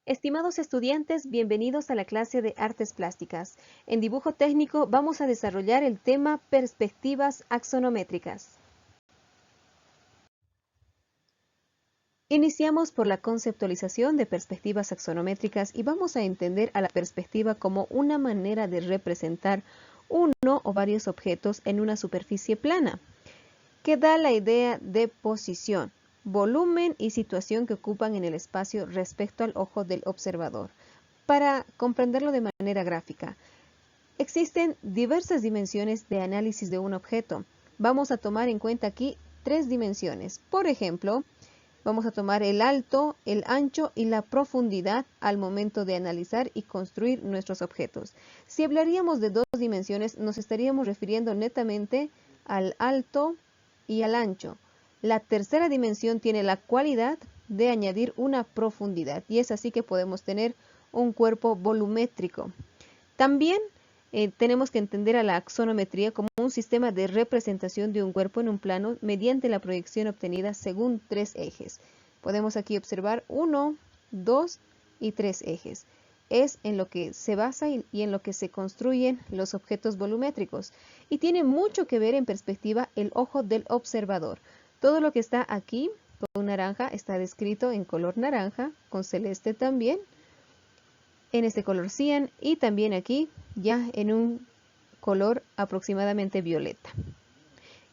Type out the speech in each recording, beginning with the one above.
Estimados estudiantes, bienvenidos a la clase de Artes Plásticas. En dibujo técnico vamos a desarrollar el tema Perspectivas axonométricas. Iniciamos por la conceptualización de perspectivas axonométricas y vamos a entender a la perspectiva como una manera de representar uno o varios objetos en una superficie plana, que da la idea de posición, volumen y situación que ocupan en el espacio respecto al ojo del observador. Para comprenderlo de manera gráfica, existen diversas dimensiones de análisis de un objeto. Vamos a tomar en cuenta aquí 3 dimensiones. Por ejemplo, vamos a tomar el alto, el ancho y la profundidad al momento de analizar y construir nuestros objetos. Si hablaríamos de 2 dimensiones, nos estaríamos refiriendo netamente al alto y al ancho. La tercera dimensión tiene la cualidad de añadir una profundidad y es así que podemos tener un cuerpo volumétrico. También tenemos que entender a la axonometría como un sistema de representación de un cuerpo en un plano mediante la proyección obtenida según 3 ejes. Podemos aquí observar 1, 2 y 3 ejes. Es en lo que se basa y en lo que se construyen los objetos volumétricos. Y tiene mucho que ver en perspectiva el ojo del observador. Todo lo que está aquí con naranja está descrito en color naranja, con celeste también, en este color cian y también aquí ya en un color aproximadamente violeta.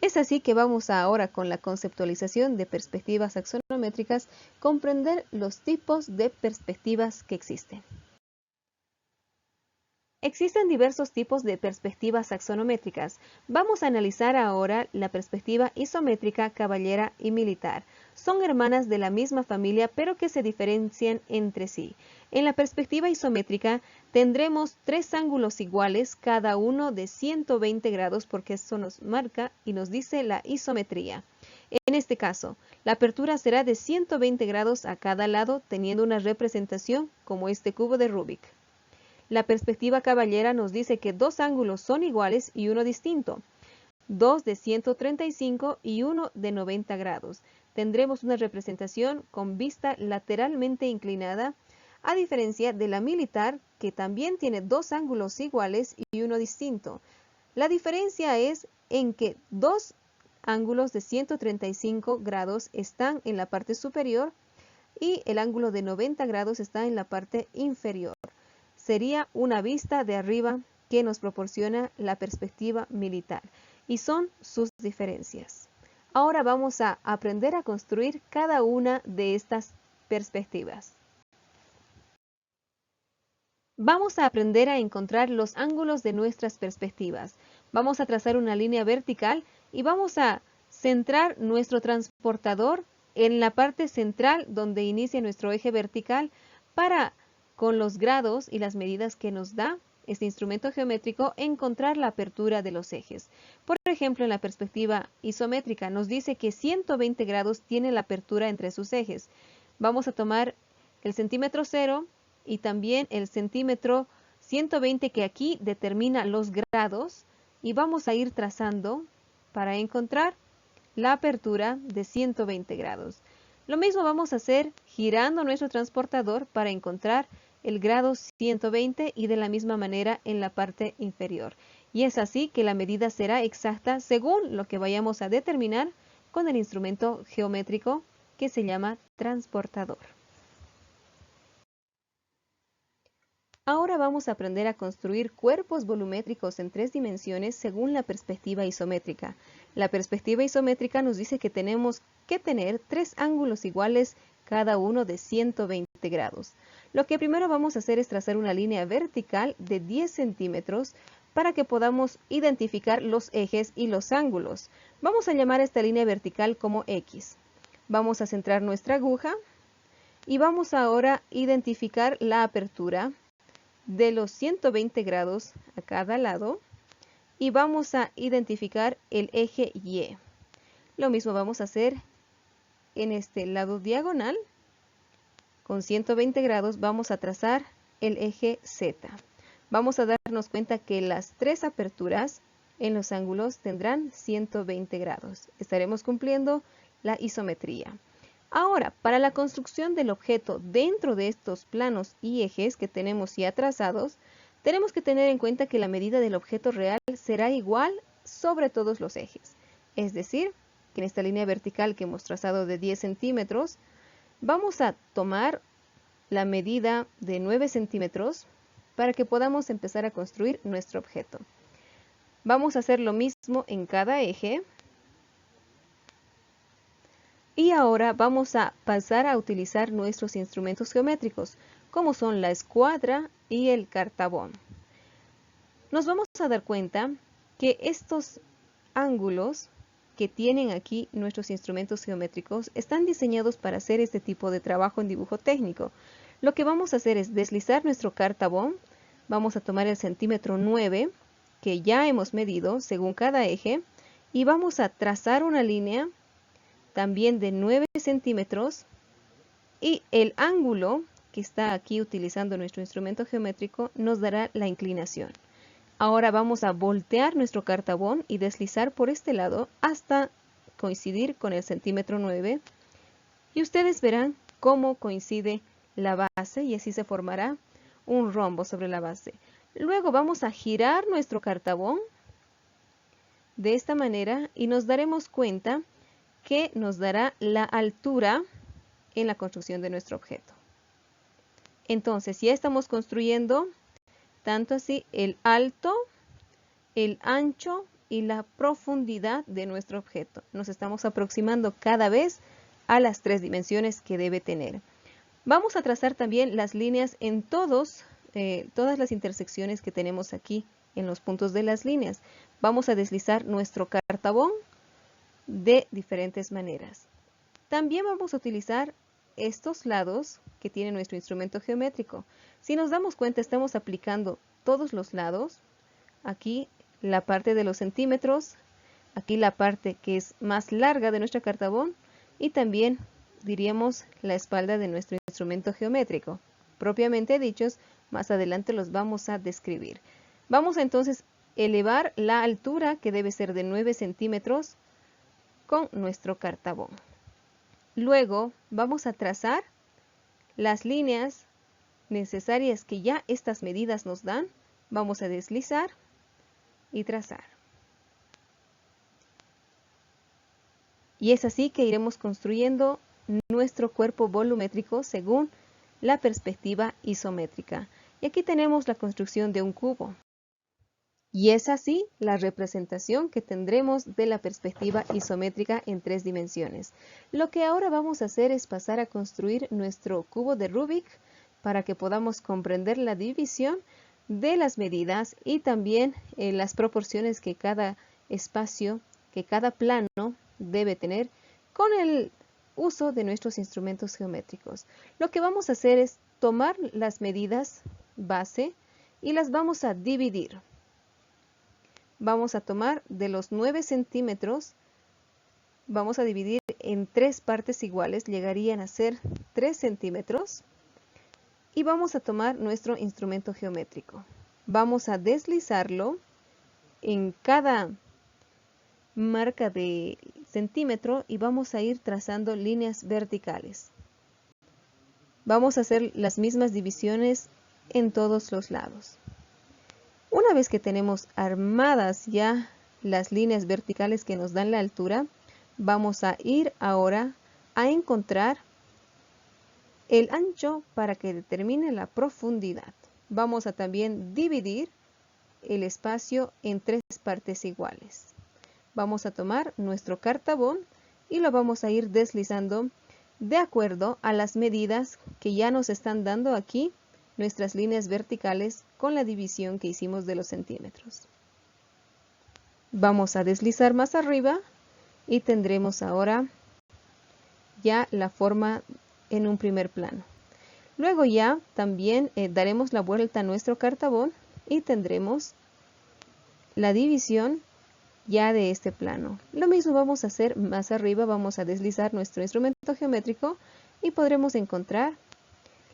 Es así que vamos ahora con la conceptualización de perspectivas axonométricas, comprender los tipos de perspectivas que existen. Existen diversos tipos de perspectivas axonométricas. Vamos a analizar ahora la perspectiva isométrica, caballera y militar. Son hermanas de la misma familia, pero que se diferencian entre sí. En la perspectiva isométrica tendremos 3 ángulos iguales, cada uno de 120 grados, porque eso nos marca y nos dice la isometría. En este caso, la apertura será de 120 grados a cada lado, teniendo una representación como este cubo de Rubik. La perspectiva caballera nos dice que 2 ángulos son iguales y uno distinto, 2 de 135 y uno de 90 grados. Tendremos una representación con vista lateralmente inclinada, a diferencia de la militar, que también tiene 2 ángulos iguales y uno distinto. La diferencia es en que 2 ángulos de 135 grados están en la parte superior y el ángulo de 90 grados está en la parte inferior. Sería una vista de arriba que nos proporciona la perspectiva militar y son sus diferencias. Ahora vamos a aprender a construir cada una de estas perspectivas. Vamos a aprender a encontrar los ángulos de nuestras perspectivas. Vamos a trazar una línea vertical y vamos a centrar nuestro transportador en la parte central donde inicia nuestro eje vertical para, con los grados y las medidas que nos da este instrumento geométrico, encontrar la apertura de los ejes. Por ejemplo, en la perspectiva isométrica nos dice que 120 grados tiene la apertura entre sus ejes. Vamos a tomar el centímetro 0 y también el centímetro 120 que aquí determina los grados y vamos a ir trazando para encontrar la apertura de 120 grados. Lo mismo vamos a hacer girando nuestro transportador para encontrar el grado 120 y de la misma manera en la parte inferior. Y es así que la medida será exacta según lo que vayamos a determinar con el instrumento geométrico que se llama transportador. Ahora vamos a aprender a construir cuerpos volumétricos en 3 dimensiones según la perspectiva isométrica. La perspectiva isométrica nos dice que tenemos que tener 3 ángulos iguales, cada uno de 120 grados. Lo que primero vamos a hacer es trazar una línea vertical de 10 centímetros para que podamos identificar los ejes y los ángulos. Vamos a llamar a esta línea vertical como X. Vamos a centrar nuestra aguja y vamos ahora a identificar la apertura de los 120 grados a cada lado y vamos a identificar el eje Y. Lo mismo vamos a hacer en este lado diagonal. Con 120 grados vamos a trazar el eje Z. Vamos a darnos cuenta que las 3 aperturas en los ángulos tendrán 120 grados. Estaremos cumpliendo la isometría. Ahora, para la construcción del objeto dentro de estos planos y ejes que tenemos ya trazados, tenemos que tener en cuenta que la medida del objeto real será igual sobre todos los ejes. Es decir, que en esta línea vertical que hemos trazado de 10 centímetros, vamos a tomar la medida de 9 centímetros para que podamos empezar a construir nuestro objeto. Vamos a hacer lo mismo en cada eje. Y ahora vamos a pasar a utilizar nuestros instrumentos geométricos, como son la escuadra y el cartabón. Nos vamos a dar cuenta que estos ángulos que tienen aquí nuestros instrumentos geométricos están diseñados para hacer este tipo de trabajo en dibujo técnico. Lo que vamos a hacer es deslizar nuestro cartabón. Vamos a tomar el centímetro 9 que ya hemos medido según cada eje y vamos a trazar una línea también de 9 centímetros y el ángulo que está aquí utilizando nuestro instrumento geométrico nos dará la inclinación. Ahora vamos a voltear nuestro cartabón y deslizar por este lado hasta coincidir con el centímetro 9 y ustedes verán cómo coincide la base y así se formará un rombo sobre la base. Luego vamos a girar nuestro cartabón de esta manera y nos daremos cuenta que nos dará la altura en la construcción de nuestro objeto. Entonces ya estamos construyendo tanto así el alto, el ancho y la profundidad de nuestro objeto. Nos estamos aproximando cada vez a las 3 dimensiones que debe tener. Vamos a trazar también las líneas en todas las intersecciones que tenemos aquí en los puntos de las líneas. Vamos a deslizar nuestro cartabón de diferentes maneras. También vamos a utilizar estos lados que tiene nuestro instrumento geométrico. Si nos damos cuenta, estamos aplicando todos los lados. Aquí la parte de los centímetros, aquí la parte que es más larga de nuestro cartabón y también diríamos la espalda de nuestro instrumento geométrico. Propiamente dichos, más adelante los vamos a describir. Vamos a entonces elevar la altura que debe ser de 9 centímetros con nuestro cartabón. Luego vamos a trazar las líneas necesarias que ya estas medidas nos dan. Vamos a deslizar y trazar. Y es así que iremos construyendo nuestro cuerpo volumétrico según la perspectiva isométrica. Y aquí tenemos la construcción de un cubo. Y es así la representación que tendremos de la perspectiva isométrica en 3 dimensiones. Lo que ahora vamos a hacer es pasar a construir nuestro cubo de Rubik para que podamos comprender la división de las medidas y también las proporciones que cada espacio, que cada plano debe tener con el uso de nuestros instrumentos geométricos. Lo que vamos a hacer es tomar las medidas base y las vamos a dividir. Vamos a tomar de los 9 centímetros, vamos a dividir en 3 partes iguales, llegarían a ser 3 centímetros. Y vamos a tomar nuestro instrumento geométrico. Vamos a deslizarlo en cada marca de centímetro y vamos a ir trazando líneas verticales. Vamos a hacer las mismas divisiones en todos los lados. Una vez que tenemos armadas ya las líneas verticales que nos dan la altura, vamos a ir ahora a encontrar el ancho para que determine la profundidad. Vamos a también dividir el espacio en 3 partes iguales. Vamos a tomar nuestro cartabón y lo vamos a ir deslizando de acuerdo a las medidas que ya nos están dando aquí nuestras líneas verticales con la división que hicimos de los centímetros. Vamos a deslizar más arriba y tendremos ahora ya la forma en un primer plano. Luego ya también daremos la vuelta a nuestro cartabón y tendremos la división ya de este plano. Lo mismo vamos a hacer más arriba, vamos a deslizar nuestro instrumento geométrico y podremos encontrar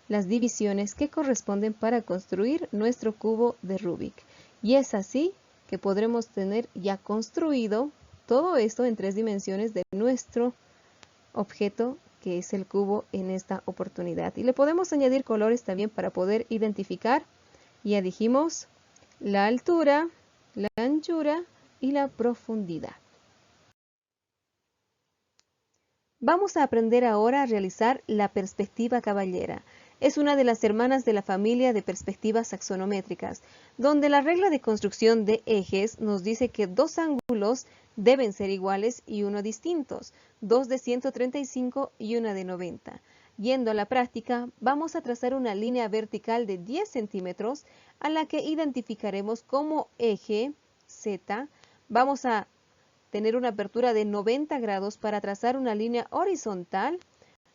las divisiones que corresponden para construir nuestro cubo de Rubik. Y es así que podremos tener ya construido todo esto en 3 dimensiones de nuestro objeto que es el cubo en esta oportunidad. Y le podemos añadir colores también para poder identificar, ya dijimos, la altura, la anchura y la profundidad. Vamos a aprender ahora a realizar la perspectiva caballera. Es una de las hermanas de la familia de perspectivas axonométricas, donde la regla de construcción de ejes nos dice que dos ángulos deben ser iguales y uno distintos, dos de 135 y una de 90. Yendo a la práctica, vamos a trazar una línea vertical de 10 centímetros a la que identificaremos como eje Z. Vamos a tener una apertura de 90 grados para trazar una línea horizontal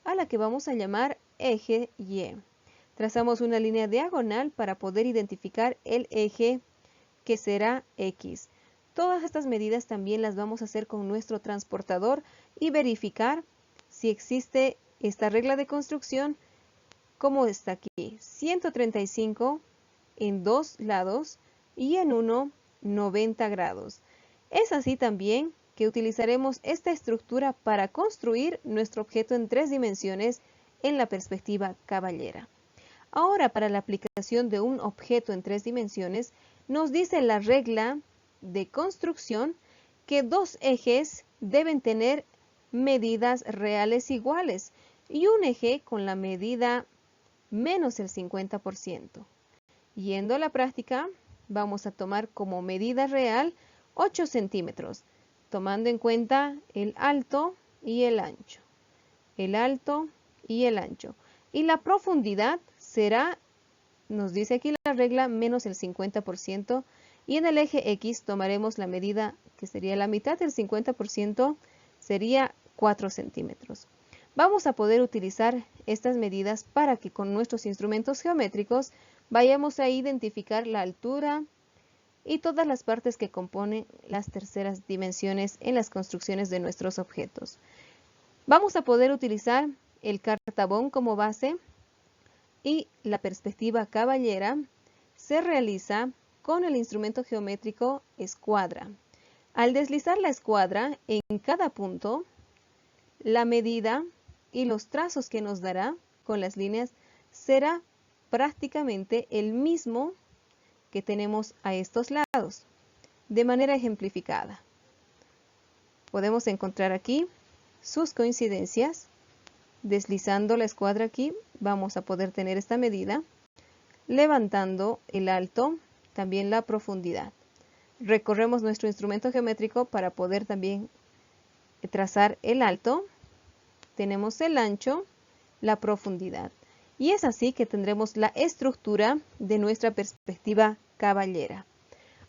a la que vamos a llamar eje Y. Trazamos una línea diagonal para poder identificar el eje que será X. Todas estas medidas también las vamos a hacer con nuestro transportador y verificar si existe esta regla de construcción como está aquí. 135 en dos lados y en uno 90 grados. Es así también que utilizaremos esta estructura para construir nuestro objeto en 3 dimensiones en la perspectiva caballera. Ahora, para la aplicación de un objeto en 3 dimensiones, nos dice la regla de construcción que dos ejes deben tener medidas reales iguales y un eje con la medida menos el 50%. Yendo a la práctica, vamos a tomar como medida real 8 centímetros, tomando en cuenta el alto y el ancho. El alto y el ancho. Y la profundidad será, nos dice aquí la regla, menos el 50%. Y en el eje X tomaremos la medida que sería la mitad del 50%, sería 4 centímetros. Vamos a poder utilizar estas medidas para que con nuestros instrumentos geométricos vayamos a identificar la altura y todas las partes que componen las terceras dimensiones en las construcciones de nuestros objetos. Vamos a poder utilizar el cartabón como base y la perspectiva caballera se realiza con el instrumento geométrico escuadra. Al deslizar la escuadra en cada punto, la medida y los trazos que nos dará con las líneas será prácticamente el mismo que tenemos a estos lados, de manera ejemplificada. Podemos encontrar aquí sus coincidencias. Deslizando la escuadra aquí, vamos a poder tener esta medida. Levantando el alto, también la profundidad. Recorremos nuestro instrumento geométrico para poder también trazar el alto. Tenemos el ancho, la profundidad. Y es así que tendremos la estructura de nuestra perspectiva caballera.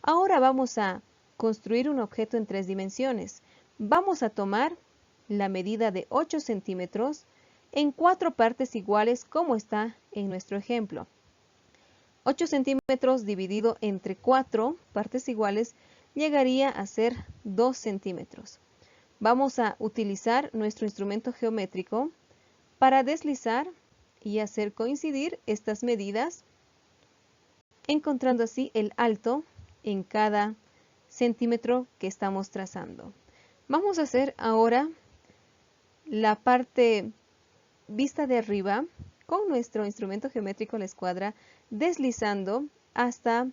Ahora vamos a construir un objeto en 3 dimensiones. Vamos a tomar la medida de 8 centímetros en 4 partes iguales como está en nuestro ejemplo. 8 centímetros dividido entre 4 partes iguales llegaría a ser 2 centímetros. Vamos a utilizar nuestro instrumento geométrico para deslizar y hacer coincidir estas medidas, encontrando así el alto en cada centímetro que estamos trazando. Vamos a hacer ahora la parte vista de arriba con nuestro instrumento geométrico la escuadra, deslizando hasta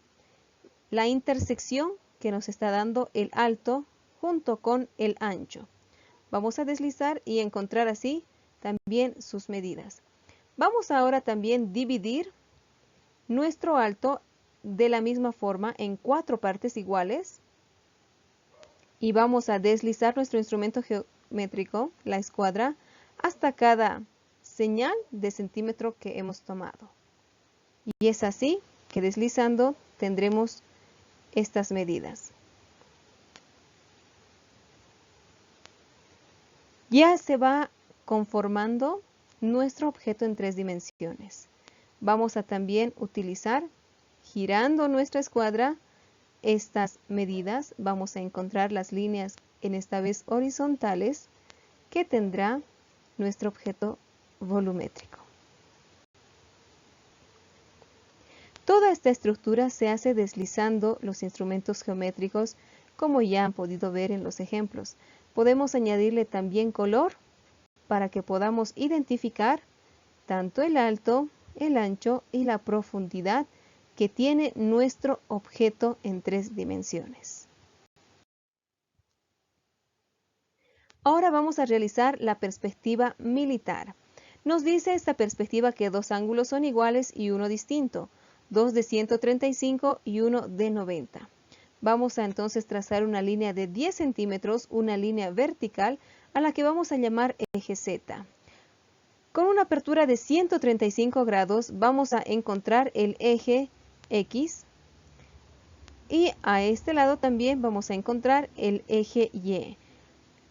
la intersección que nos está dando el alto junto con el ancho. Vamos a deslizar y encontrar así también sus medidas. Vamos ahora también dividir nuestro alto de la misma forma en 4 partes iguales y vamos a deslizar nuestro instrumento geométrico, la escuadra, hasta cada señal de centímetro que hemos tomado. Y es así que deslizando tendremos estas medidas. Ya se va conformando nuestro objeto en 3 dimensiones. Vamos a también utilizar, girando nuestra escuadra, estas medidas. Vamos a encontrar las líneas, en esta vez horizontales, que tendrá nuestro objeto volumétrico. Toda esta estructura se hace deslizando los instrumentos geométricos, como ya han podido ver en los ejemplos. Podemos añadirle también color para que podamos identificar tanto el alto, el ancho y la profundidad que tiene nuestro objeto en 3 dimensiones. Ahora vamos a realizar la perspectiva militar. Nos dice esta perspectiva que 2 ángulos son iguales y uno distinto, 2 de 135 y uno de 90. Vamos a entonces trazar una línea de 10 centímetros, una línea vertical, a la que vamos a llamar eje Z. Con una apertura de 135 grados vamos a encontrar el eje X y a este lado también vamos a encontrar el eje Y.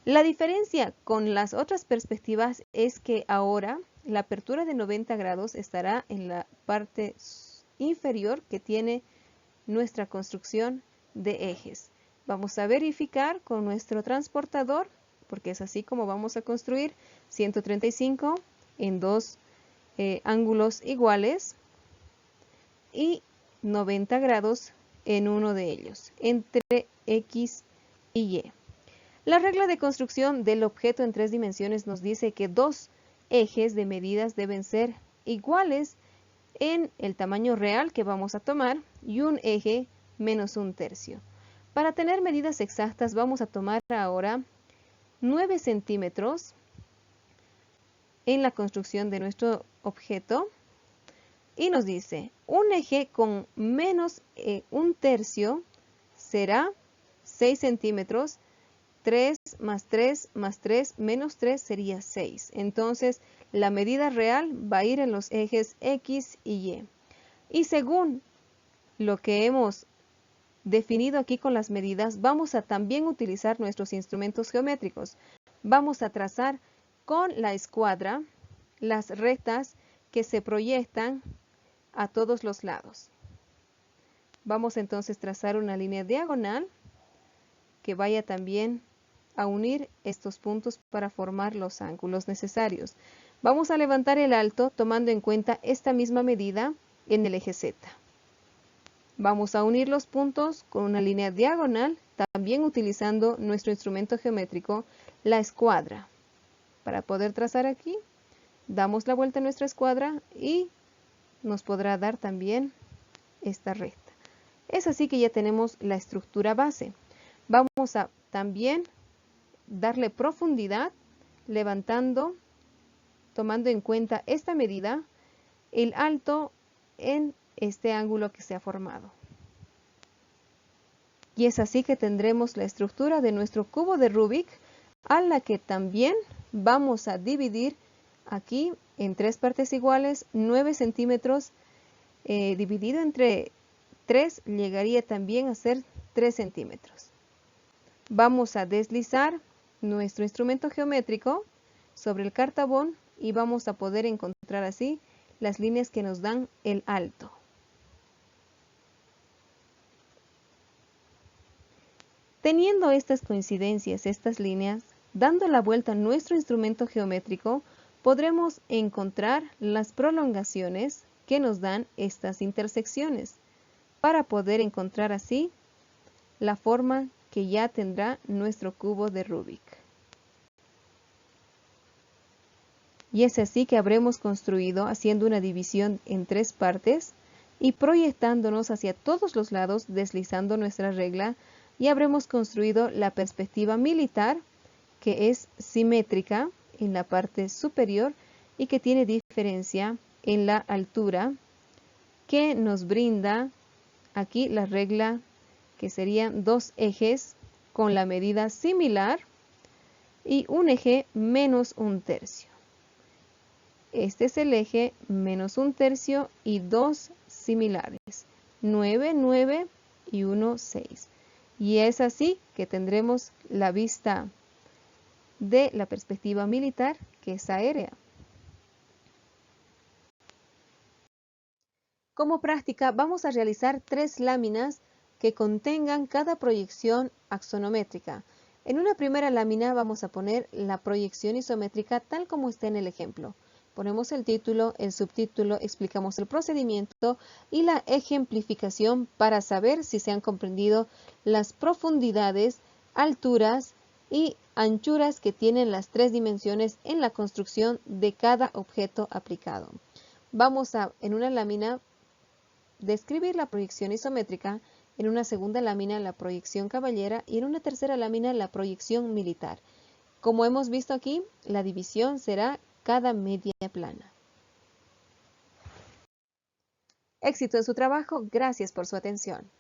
La diferencia con las otras perspectivas es que ahora la apertura de 90 grados estará en la parte inferior que tiene nuestra construcción de ejes. Vamos a verificar con nuestro transportador, porque es así como vamos a construir 135 en 2 ángulos iguales y 90 grados en uno de ellos, entre X y Y. La regla de construcción del objeto en 3 dimensiones nos dice que 2 ejes de medidas deben ser iguales en el tamaño real que vamos a tomar y un eje menos 1/3. Para tener medidas exactas vamos a tomar ahora 9 centímetros en la construcción de nuestro objeto y nos dice un eje con menos 1/3 será 6 centímetros. 3 más 3 más 3 menos 3 sería 6. Entonces, la medida real va a ir en los ejes X y Y. Y según lo que hemos definido aquí con las medidas, vamos a también utilizar nuestros instrumentos geométricos. Vamos a trazar con la escuadra las rectas que se proyectan a todos los lados. Vamos entonces a trazar una línea diagonal que vaya también a unir estos puntos para formar los ángulos necesarios. Vamos a levantar el alto tomando en cuenta esta misma medida en el eje Z. Vamos a unir los puntos con una línea diagonal, también utilizando nuestro instrumento geométrico, la escuadra. Para poder trazar aquí, damos la vuelta a nuestra escuadra y nos podrá dar también esta recta. Es así que ya tenemos la estructura base. Vamos a también darle profundidad, levantando, tomando en cuenta esta medida, el alto en este ángulo que se ha formado. Y es así que tendremos la estructura de nuestro cubo de Rubik, a la que también vamos a dividir aquí en 3 partes iguales, 9 centímetros, dividido entre 3 llegaría también a ser 3 centímetros. Vamos a deslizar nuestro instrumento geométrico sobre el cartabón y vamos a poder encontrar así las líneas que nos dan el alto. Teniendo estas coincidencias, estas líneas, dando la vuelta a nuestro instrumento geométrico, podremos encontrar las prolongaciones que nos dan estas intersecciones, para poder encontrar así la forma que ya tendrá nuestro cubo de Rubik. Y es así que habremos construido haciendo una división en 3 partes y proyectándonos hacia todos los lados deslizando nuestra regla, y habremos construido la perspectiva militar, que es simétrica en la parte superior y que tiene diferencia en la altura, que nos brinda aquí la regla que serían 2 ejes con la medida similar y un eje menos 1/3. Este es el eje menos 1/3 y 2 similares, 9, 9 y 1, 6. Y es así que tendremos la vista de la perspectiva militar, que es aérea. Como práctica, vamos a realizar 3 láminas que contengan cada proyección axonométrica. En una primera lámina vamos a poner la proyección isométrica tal como está en el ejemplo. Ponemos el título, el subtítulo, explicamos el procedimiento y la ejemplificación para saber si se han comprendido las profundidades, alturas y anchuras que tienen las 3 dimensiones en la construcción de cada objeto aplicado. Vamos a, en una lámina, describir la proyección isométrica, en una segunda lámina la proyección caballera y en una tercera lámina la proyección militar. Como hemos visto aquí, la división será cada media plana. Éxito en su trabajo, gracias por su atención.